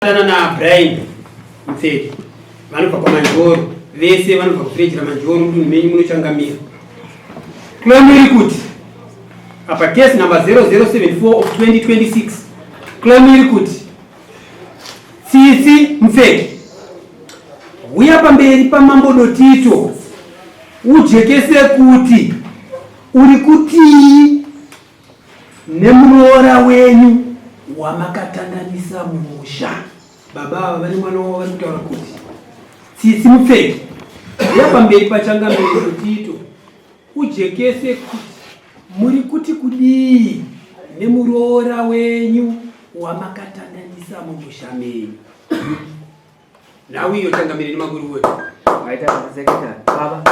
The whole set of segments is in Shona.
na Brian Mfeti vanobva kwamanjoro vese vanobva kurejera manjoro mudunhu menyu munochangamira. Claim iri kuti apa case number 0074 of 2026 claim iri kuti Tsitsi Mfeti uya pamberi paMambo Tito ujekese kuti uri kutii nemuroora wenyu wamakatanganisa musha. Baba vane mwana wavo vari kutaura kuti Tsitsi Mfeti uya pamberi paChangamire Tito ujekese kuti muri kuti kudii nemuroora wenyu wamakatanganisa mumusha menyu. Nawe iyo Changamire nemaguru wetu waita sekretari baba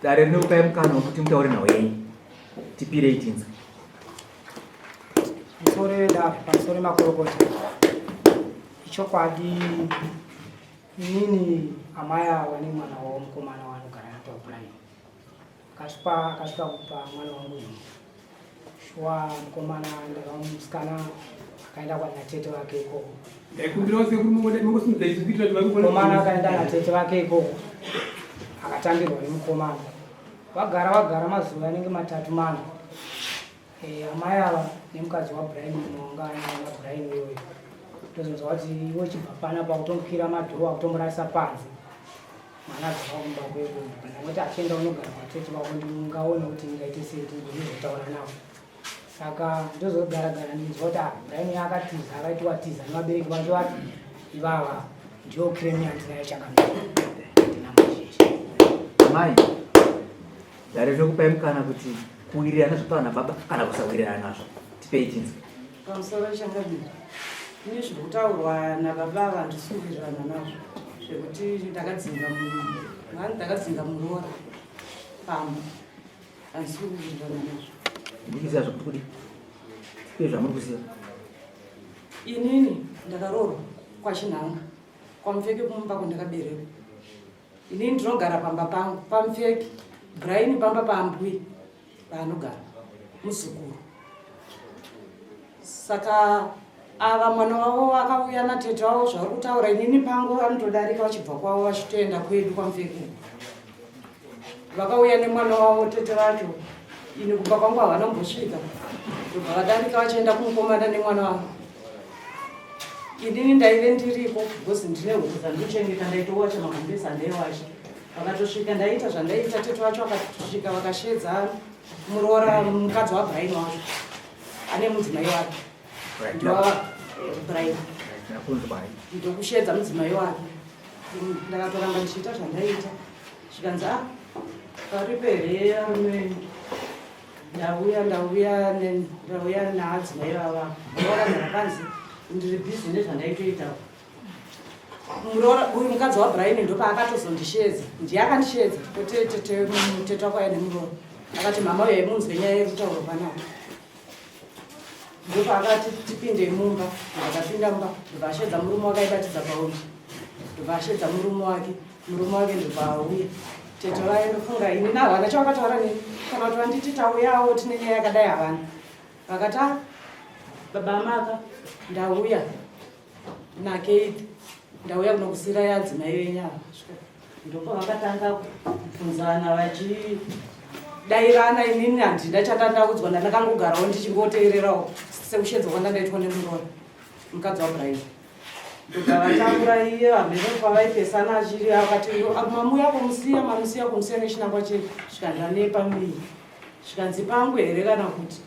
dare rinokupai mukana wekuti mutaure nawo yenyu tipire itinza pamusoro makorokota ichokwadi inini amaya wane mwana wavo mukomana wanogara nato Brian akasvika kupa mwana wangu ino shuwa mukomana ndakamusikana akaenda kwana tete wake ikoko mukomana akaenda natete wake ikoko akatambirwa nemukomana vagara mazuva anenge 3 mana. Amai ava nemukadzi waBrian muungana naBrian iyoyo tozonzwa kuti iwe chibva panapa kutomukwira madhoo akutomurasa panze mwana dzava kumba kweko kana kuti achienda unogara patete wako ndingaona kuti ngaite sei ndizotaura navo. Saka ndozogara ndinzwa kuti Brian akatiza akaitiwa tiza nevabereki vacho vati ivava ndio claim yandinayo Changamire mai dare rinokupai mukana kuti kuwirirana zvataura nababa kana kusawirirana nazvo tipei tinza pamusoro Changamire ine zviri kutaurwa nababa handisi kuwirirana nazvo zvekuti ndakadzinga muroora pamba handisi kuwirirana nazvo. ndikuziva zvokuti kudi tipei zvamuri kuziva. Inini ndakaroorwa kwaChinhanga kwamupfeki kumba kwandakaberekwa. Inini ndinogara pamba pangu pamupfeki Brian pamba pambwi paanogara muzukuru. Saka ava mwana wavo akauya natete wavo zvauri kutaura inini pangu vanotodarika vachibva kwavo vachitoenda kwedu kwamupfeki. Vakauya nemwana wavo tete vacho ini kubva kwangu havana kumbosvika ndobva vadarika vachienda kumukomana nemwana wavo. Inini ndaive ndiriko because ndine huku dzandinochengeta ndaitowacha mahambesa ndaiwacha. Vakatosvika ndaita zvandaita tete vacho vakatosvika vakashedza muroora mukadzi waBrian wacho ane mudzimai wake Brian ndokushedza mudzimai wake. Ndakatoramba ndichiita zvandaita zvikanzi paripe arume ndauya naadzimai vava vakanzira kanzi ndiri bhizi nezvandaitoita. Muroora uyu mukadzi waBrian ndopaakatozondishedza ndiye akandishedza tete wako aine muroora akati mama uyo munzwe nyaya yerutauro panapa. Ndopaakati tipinde mumba ndakapinda mumba ndobvashedza murume wake aibatidza paundi ndobvashedza murume wake ndobvauya tete vaye ndofunga ini navana chavakataura neni kana kuti vanditi tauyawo tine nyaya yakadai havana. Vakati baba amaka ndauya naKate ndauya kunokusira yadzimai venyava ndopa vakatanga kubvunzana vachidairana. Inini handina chandandaudzwa ndandakangogarawo ndichingoteererawo seushedzwa kwandandaitwa nemuroora mukadzi waBrian. Ndobva vatambura iye vamberi pavaipesana achiri akati mamuya kumusiya nechinangwa chedu zvikandanepa miri zvikanzi pangu here kana kuti.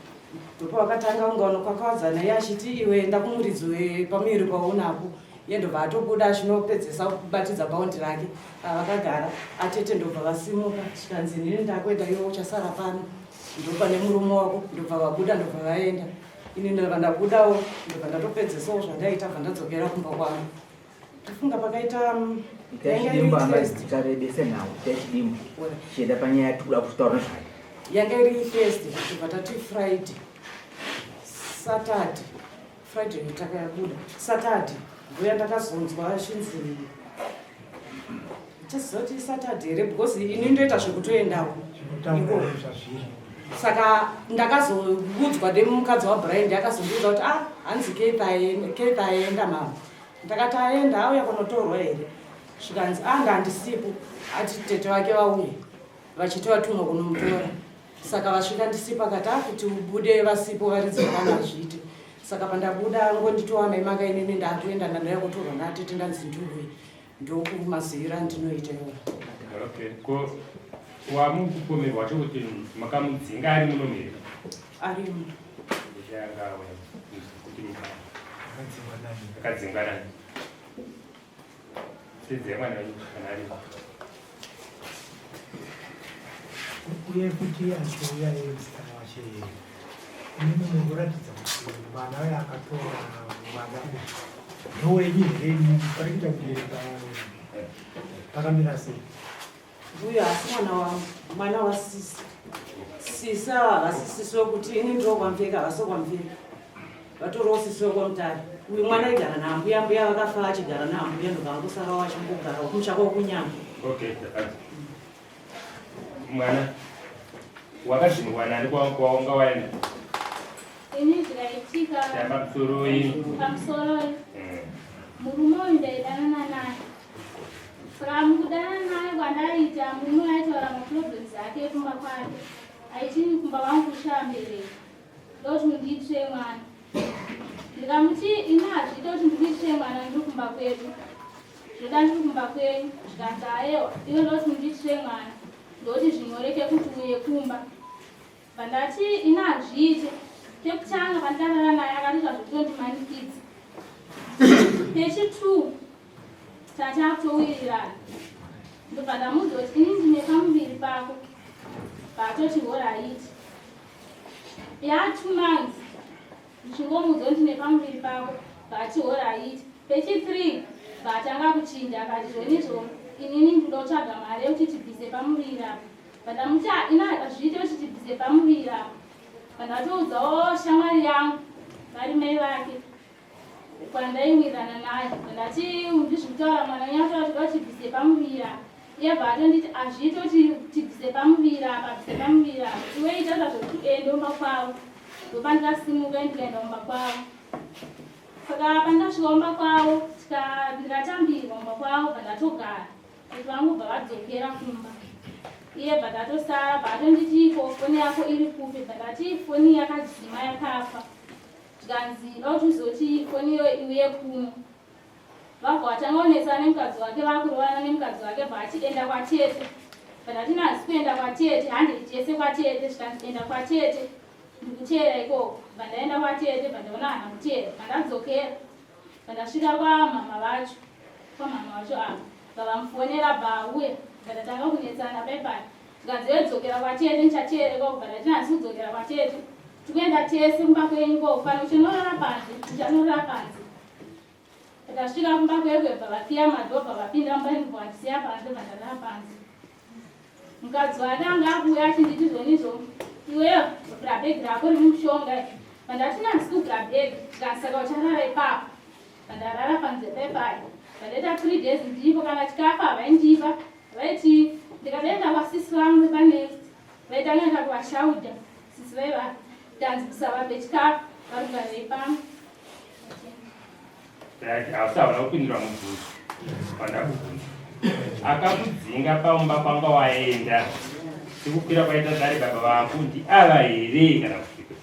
Ndopa vakatanga ungaona kwakawadzana iye achiti iwe enda kumuridzi wepamiri paunapo iye ndobva atobuda achinopedzesa kubatidza baundi rake. Vakagara atete ndobva vasimuka zvikanzi inini ndakwenda iwe uchasara pano ndopa nemurume wako ndobva vabuda ndobva vaenda. Ini ndobva ndabudawo ndobva ndatopedzesawo zvandaita bva ndadzokera kumba kwangu. Ndifunga pakaita tikarebese nawo tachidimbu chienda panyaya yatikuda kutaura nezvayo yanga iri Thursday ndobva tati Friday takabuda Saturday ndoya ndakazonzwa shinzi chazoti Saturday here because ini ndoita zvekutoendawo iko. Saka ndakazobudzwa nemukadzi waBrian ndakazondiudza kuti hanzi Kate aenda mama ndakati aenda auya kunotorwa here zvikanzi anga handisipo ati tete wake vauye vachiti vatumwa kunomutora saka vasvika ndisipo akati akuti ubude vasipo varidzekana zviite saka pandabuda ngonditowa mai makainini ndatoenda ndandaya kutorwa ndatete ndanzi ndurwe ndokumazivira ndinoita yora. Okay, ko wamukupomerwa wacho kuti makamudzinga ari muno miri Ari muno ndichangawe kuti akadzingwa nani sedze mwana wenyu kana ari uye kuti achiuya emusana wache inini munoratidza kuti mwana uyo akatora mwana ndowenyu here pari kuita kubereka pakamira sei? uyo asi mwana wasisi sisa havasisisi wekuti ini ndokwamveka havasokwamveka vatoriwo sisi wekwamutare uyu mwana aigara naambuya mbuya vakafa achigara naambuya ndokangosara wachimbogara kumuchako wokunyama. Okay, mwana wakazvinwa nani kwaunga waenda ini zvaitika pamusoro iyi pamusoro murume uyu ndaidanana naye saka mukudana naye kwandaita murume aitaura maproblems ake kumba kwake aichini kumba vangu kushambereka ndoti mundiitire mwana ndikamuti ini hazviita kuti ndikuitire mwana ndiri kumba kwedu zvoda ndiri kumba kwenyu zvikanzi aewa iwe ndoti mundiitire mwana ndoti zvinyoreke kuti uye kumba pandati ini hazviite chekutanga pandarara naye akatiita zvotondimanikidza pechi2 tatakutowirirana ndobva ndamudza kuti ini ndine pamuviri pako patoti horaiti ya2 months ndichingomudza kuti ndine pamuviri pako bati horaiti pechi3 batanga kuchinja akati zvonizvo inini ndinotsvaga mari yekuti tibvise pamuviri apo pandamuti ina hazviite kuti tibvise pamuviri apo pandatoudzawo shamwari yangu vari mai vake kwandaimwirirana naye ndati ndizvikutaura mwana nyatoa toda tibvise pamuviri apa iye bvatonditi hazviite kuti tibvise pamuviri apa bvise pamuviri apa iwe ita zvazvokuti ende umba kwavo ndopandikasimuka ndikaenda umba kwavo saka pandasvika umba kwavo ndikatambirwa umba kwavo pandatogara kuti vangobva vadzokera kumba iye bhatatosara bhatonditiko foni yako iri kupi bhatati foni yakadzima yakafa zvikanzi dauti uzoti foni iyo iuye kuno vabva vatanga kunetsana nemukadzi wake vakurovana nemukadzi wake bhati enda kwatete bhatati nazi kuenda kwatete handiitese kwatete zvikanzi enda kwatete ndikuteera ikoko bhandaenda kwatete bhandaona hana kuteera bhandadzokera bhandasvika kwamama vacho ava bhavamufonera bhauya bhandatanga kunetsana paipai zvikanzi wedzokera kwatete ndichateere koko bhandati nasi kudzokera kwatete tikuenda tese kumba kwenyu koko kana uchinorara panze ndichanorara panze ndasvika kumba kwekwe bhavapiya madhobha vapinda mumba ndibwandisiya panze bhandarara panze mukadzi wake anga akuuya achinditi zvonizvo iweyo grabhegi rako rimushonga bhandati nandisi kugrabhegi zvikasaka ucharara ipapo bhandarara panze paipai bhandaita 3 days ndipo kana chikafa havaindipa vaiti ndikadaenda kwasisi vangu panext vaitangenda kuvashauda sisi vaiva tanzi kusavape chikafu varugarei pamwe hausaona kupindura mubvunzo pandakubvunza akakudzinga paumba kwanga waenda sikukwira kwaita dhari baba vako ndi ava here kana kusvika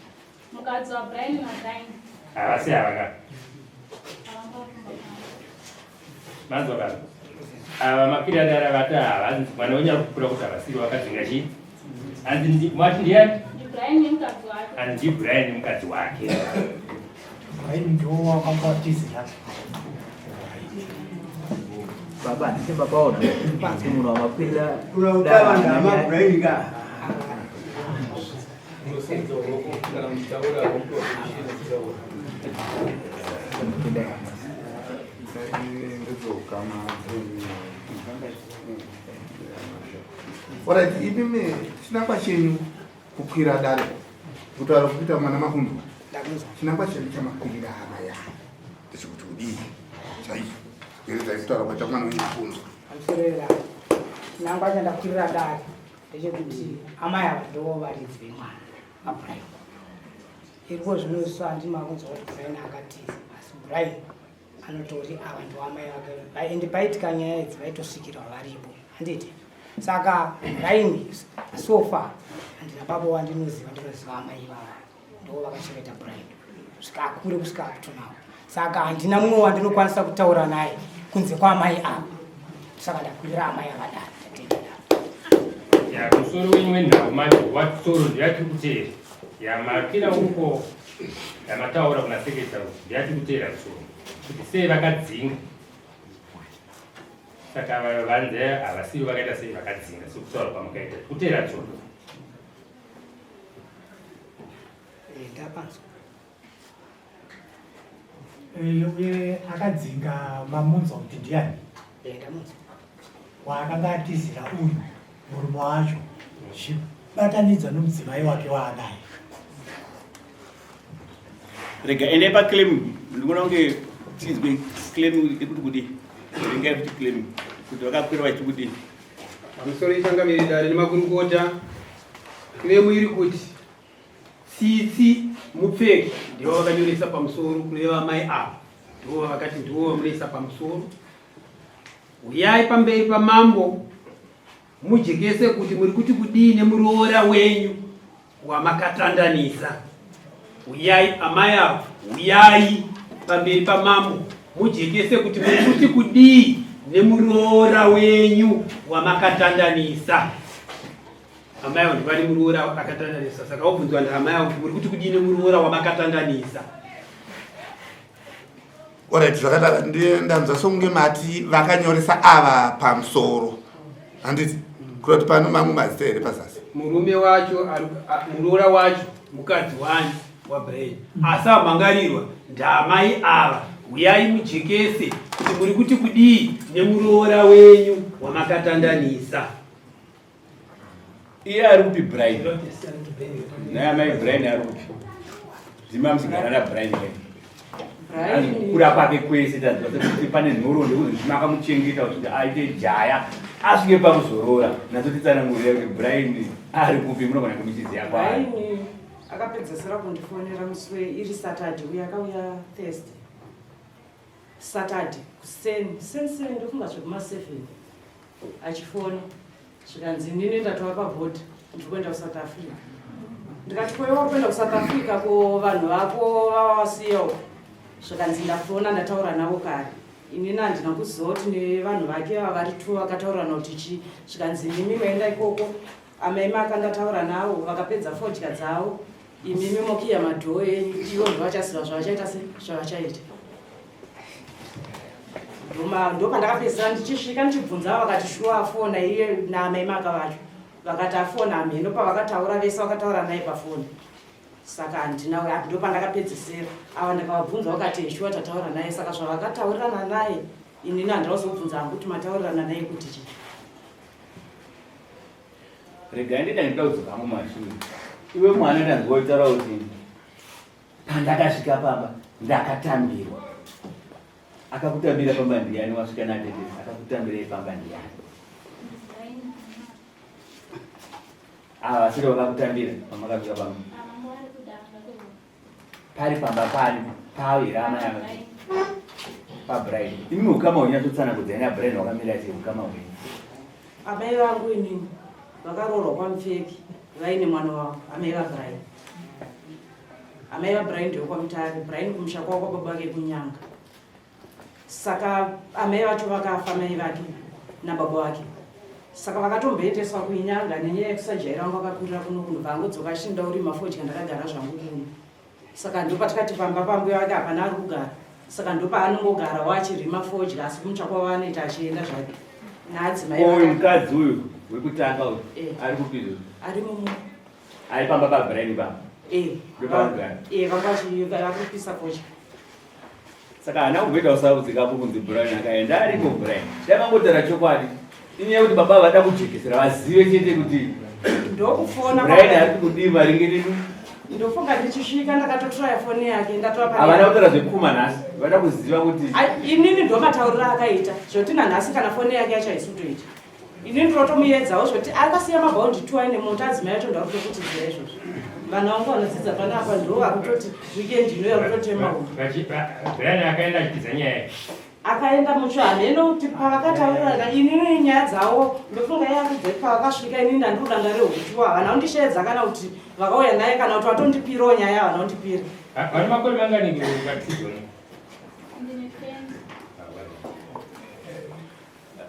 mukadzi wabrian nabrian havasi havanga manzwa kana ava makwira dara vata havanzi mwana wenyu ari kukura kuti havasiri vakadzinga chii hanzi mati ndiani ndibrian nemukadzi wake hanzi brian nemukadzi wake haini ndo wakambatiza baba ndise babaona kuti munhu wamakwirira unautavandamabraiga Alright, ibime chinangwa chenyu kukwira dare kutaura kuita mwana makundu chinangwa chenyu chamakwirira hama ya ndechikuti udii chaizvo eredzai kutaura kwaita mwana wenyu makundu amusorera chinangwa chandakwirira dare ndechekuti amai ava ndo varidzi vemwana abrian iripo zvinoiswa handima kunzwa kuti brian akatiza asi brian anotori ava ndoamai vake ende paitika nyaya idzi vaitosvikirwa varipo handiti. Saka raini sofa handina baba wandinoziva amai vava ndo vakachengeta Brian kusvika akure kusvika akutonawo. Saka handina mumwe wandinokwanisa kutaura naye kunze kwaamai ava. Saka ndakwirira amai akadaro ya musoro wenyu wenhau macho watsoro ndiyati kutera yamakira uko yamataura kuna sekretari ndiyati kutera musoro kuti sei vakadzinga. Saka vanze havasivo vakaita sei vakadzinga sekutaura kwamakaita kutera tsoro. ndapanzwa uye akadzinga mamunzwa kuti ndiani ndamunzwa waakanga atizira uyu murume wacho chibatanidza nomudzimai wake waanaye. Rega ende pa claim ndikuona kunge tizwe claim ikuti kuti rengai kuti claim kuti vakakwira vachikuti pamusoro ichangamirira nemakurukota claim iri kuti tsitsi mupfeki ndivo vakanyoresa pamusoro kureva amai ava ndivo vakati ndivo vamunesa pamusoro. Uyai pamberi pamambo mujekese kuti muri kuti kudini muroora wenyu wamakatandanisa. Uyai amai avo, uyai pamberi pamambo mujekese kuti muri kuti kudii nemuroora wenyu wamakatandanisa. Amai avo ndivani muroora wamakatandanisa. Saka obvunzwa ndaamai avo kuti muri kuti kudii nemuroora wamakatandanisa. Alright, zvakadaro ndanzwa songe mati vakanyoresa ava pamusoro. Handiti kuti pano mamwe mazita here pazasi. Murume wacho muroora wacho mukadzi wani waBrian asamhangarirwa ndaamai ava. Uyai mujekese kuti muri kuti kudii nemuroora wenyu wamakatandanisa. iye ari kupi Brian naye amai Brian ari kupi zima musigara naBrian kura kwake kwese taziva kuti pane nhoroondo kuti zvimakamuchengeta kuti aite jaya asvike pakuzorora nazotitsanangurira kuti Brian ari kupi munogona kumuchiziva kwaari. akapedzesera kundifonera musi iri Saturday uye akauya Thursday. Saturday kuseni ndofunga zvekuma7 achifona zvikanzi nini ndatova pabhodhi ndikuenda kuSouth Africa. Ndikati kwewa kuenda kuSouth Africa ko vanhu vako vavasiyawo. Zvikanzi ndafona ndataura navo kare. Inini handina kuziva kuti nevanhu vake vari 2 vakataura navo kuti zvikanzi nimi maenda ikoko amai makandataura navo vakapedza fodya dzavo imimi mokiya madhoo enyu ivo ndovachasiva zvavachaita zvavachaita. Ndo pandakapedzisira ndichisvika ndichibvunza vakati shuwa afona iye naamai maka vacho vakati afona amheno pavakataura vese vakataura naye pafoni. Saka handina ndo pandakapedzisira ava ndakavabvunza vakati shuwa tataura naye. Saka zvavakataurirana naye inini handina kuzobvunza hangu kuti mataurirana naye kuti chii. Rega ndida ndikudzoka mumashure iwe mwana ndanzwa kutaura kuti pandakasvika pamba ndakatambirwa. Akakutambira pamba ndiani wasvika natetesi akakutambira pamba ndiani vasiri vakakutambira pamakasvika pamba pari pamba pari pawira amai ava paBrian. Imi ukama hwenyatotsanangudza naBrian wakamira sei ukama hwenyu? Amai vangu inini vakaroorwa kwamupfeki vaine mwana wavo amai vaBrian. Amai vaBrian ndekwamutare Brian kumusha kwavo kwababa vake kunyanga. Saka amai vacho vakafa mai vake nababa vake. Saka vakatomboendeswa kuinyanga nenyaya yekusajaira vangu vakakurira kuno kuno vangodzoka chindauri mafodya ndakagara zvangu kuno. Saka ndopatikati pamba pambuya vake hapana ari kugara. Saka ndopaanongogara wachiri mafodya asi kumutsva kwavo anoita achienda zvake. Naadzimai uyu mukadzi uyu uri kutanga uyu ari kupizva ari mumu ari pamba paBrian pamba vakupisa fodya. Saka hana kumboita kusarudzikapo kunzi Brian akaenda ariko Brian. Ndakangotara chokwadi inyaya kuti baba vada kujekesera vazive chete kuti ndokufona Brian ari kudii maringe nenu. Ndofunga ndichisvika ndakatotora foni yake ndatora pa. Havana kutaura zvekuma nhasi vada kuziva kuti inini ndomataurira akaita zvoti nanhasi kana foni yake yacho haisutoita. ini ndinotomuedzawo zvoti akasiya mabhaundi 2 aine moto adzimai atonda kutokutidzira izvozvo vana vangu vanodzidza panapa ndo vakutoti wikendi ino yakutotema Brian akaenda achidza nyaya akaenda mucho hameno kuti pavakataurira inini nyaya dzavo ndofunga yakudze pavakasvika inini handikuda ngare hutua havana kundisheedza kana kuti vakauya naye kana kuti vatondipirawo nyaya havana kundipira vane makore mangani ngatidzoni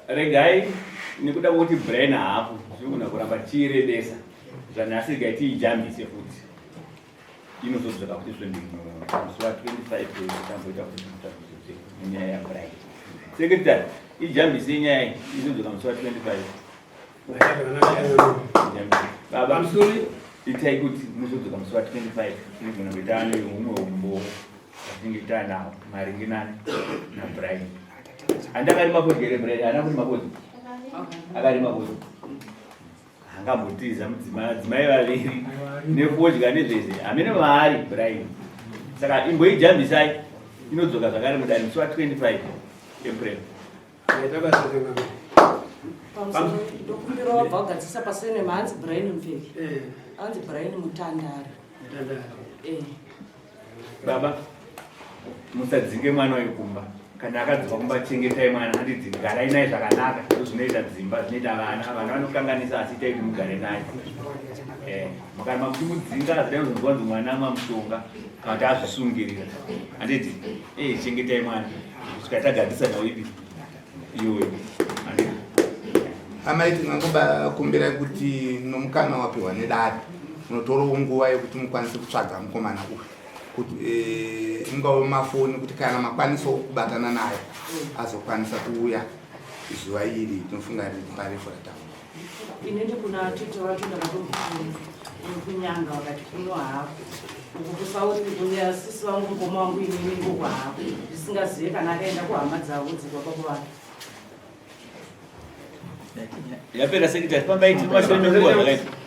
regai nekuda kuti Brian haapo zvinogona kuramba tiirebesa zvanhasi regai tiijambise futi inozodzoka kuti musi wa 25 tamboita kuti munyaya yaBrian sekretary ijambise nyaya inozodzoka musi wa 25 baba msuri itai kuti muzodzoka musi wa 25 inogona kuita neumwe umbo atinge taanawo maringe naBrian andakarima podgere Brian ana kuti mapodzi akarima podzi angambotiza mudzimai vaviri nepodya nezvese hamene maari Brian saka imboijambisai inodzoka zvakare mudani musi wa 25 April ndokumbira wabva wagadzisa pasenema hanzi Brian Mveki hanzi Brian Mutandare baba musadzinge mwana wekumba kana akadzoka kumba chengetai mwana handidzi garai naye zvakanaka ndozvinoita dzimba zvinoita vana vanokanganisa asi itai kuti mugare naye mukana muchimudzinga zvidai kuzonzwanzi mwana mamushonga kana kuti azvisungirira handiti chengetai mwana svika tagadzisa nawo ipi iyoyo handiti amaiti ngangobakumbira kuti nomukana wapiwa nedare unotorawo nguva yekuti mukwanise kutsvaga mukomana uyu kuti ingava mafoni kuti kana makwaniso kubatana naye azokwanisa kuuya zuva iri tinofunga riri pareforatamu inende kuna tito vatonda kunyanga vakati kuno hapo ukukusauri kunya sisi vangu mukoma wangu inini nguku hapo zvisingazive kana akaenda kuhama dzavo dzikwa pakuvana yapera sekretary pambaiti mashoni nguva zvakaita